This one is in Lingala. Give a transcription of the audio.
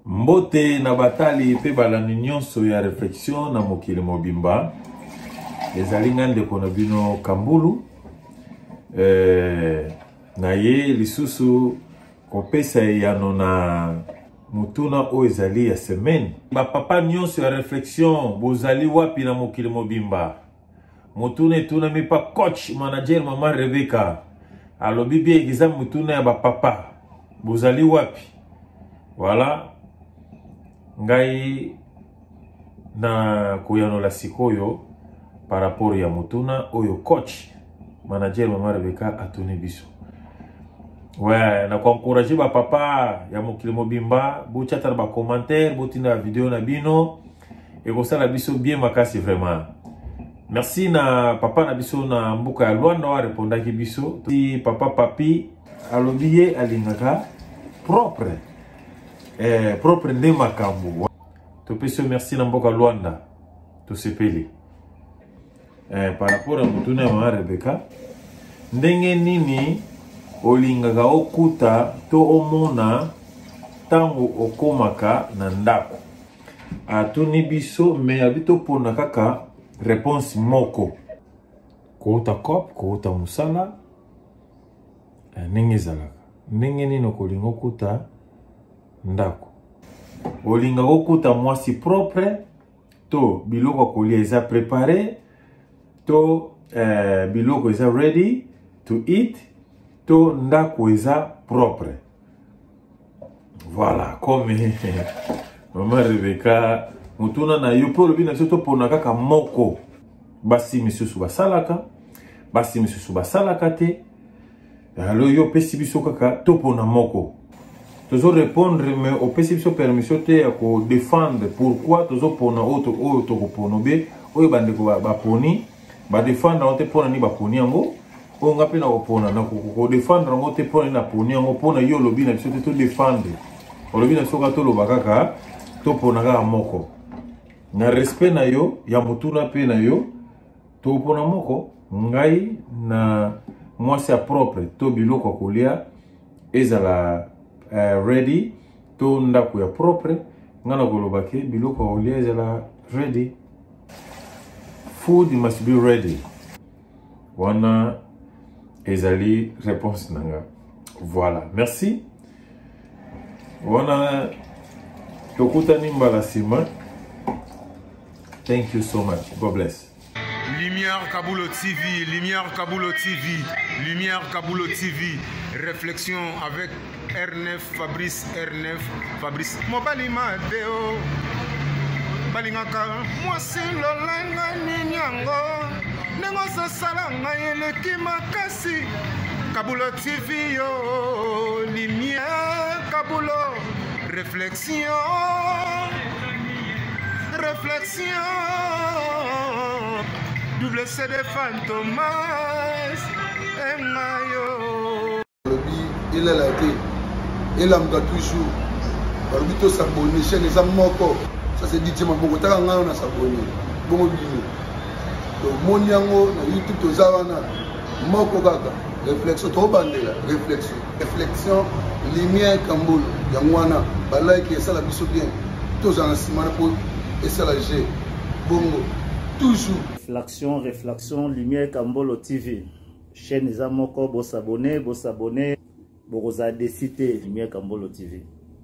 Mbote na batali pe balani nyonso ya réflexion na mokili mobimba. Ezali ngande kona bino Kambulu. Na ye lisusu kopesa yano na mutuna o ezali ya semaine. Ba papa nyonso ya réflexion bozali wapi na mokili mobimba. Mutuna etuna mi pa coach manager mama Rebecca. Alobi bien giza mutuna ya ba papa. Bozali wapi. Voilà. Ngai na kuyano la sikoyo par rapport ya mutuna oyo coach manager mama Rebecca atuni biso. Ouais, na encourager ba papa ya mokili mobimba, bo chata ba commentaire, bo tina vidéo na bino et ko sala biso bien makasi vraiment. Merci na papa na biso na mbuka ya Luanda wa répondaki biso. Si papa papi alobiye alingaka propre. Propre nde makambo. To peso merci na mboka Luanda. To sepeli. Par rapport à mutuna ya mama Rebecca, ndenge nini olingaka okuta to omona tango okomaka na ndako. Atuni biso me abito pona kaka réponse moko. Kouta kop, kouta musala. Ndenge zalaka. Ndenge nini okolinga okuta ndako. Olinga okuta mwasi propre to biloko kolia eza préparé to biloko eza ready to eat. To ndako eza propre. Voilà, comme Maman Rebecca mutuna na yo po lobina soto pona kaka moko. Basi misusu basalaka, basi misusu basalaka te. Alors yo pesi biso kaka to pona moko. Tozo répondre mais au pesi biso permission te ya ko défendre pourquoi tozo pona auto to ko ponobe oyo bandeko ba poni ba défendre on te pona ni ba poni yango. On nga pe na opona na ko défendre ngo te pona na poni ngo pona yo lobi na biso te to défendre o lobi na soka to lobaka to pona ga moko na respect na yo ya mutuna pe na yo to pona moko ngai na mwasi ya propre to biloko kolia ezala ready to ndako ya propre ngana kolobake biloko kolia ezala ready. Food must be ready. Wana ezali réponse nanga. Voilà, merci. Wana tokutani mbala sima. Thank you so much. God bless. Lumière Kabulo TV, Lumière Kabulo TV, Lumière Kabulo TV. Réflexion avec R9 Fabrice, R9 Fabrice. Mobali Madeo. Balingaka mwasi lolanga ninyango. Nengo sa salanga eleki makasi. Kabulo TV yo, Lumière Kabulo. Réflexion, réflexion. Double CD Fantomas, Emayo. Il a la clé. Il a toujours. Barbito s'abonner, chaîne les amoko. Ça c'est dit, Bogota, on a s'abonner. Bon bino. Donc, mon yango, na YouTube, tozawana. Moko kaka. Réflexion, trop bandela. Réflexion. Réflexion, Lumière Kambulu. Yangwana. Balai qui est ça la biso bien. Tous en simana pour et ça la G. Bongo. Toujours. Réflexion, Lumière Kambolo TV. Chaîne Zamoko, bo s'abonner, bo s'abonner. Bo vous a décidé Lumière Kambolo TV.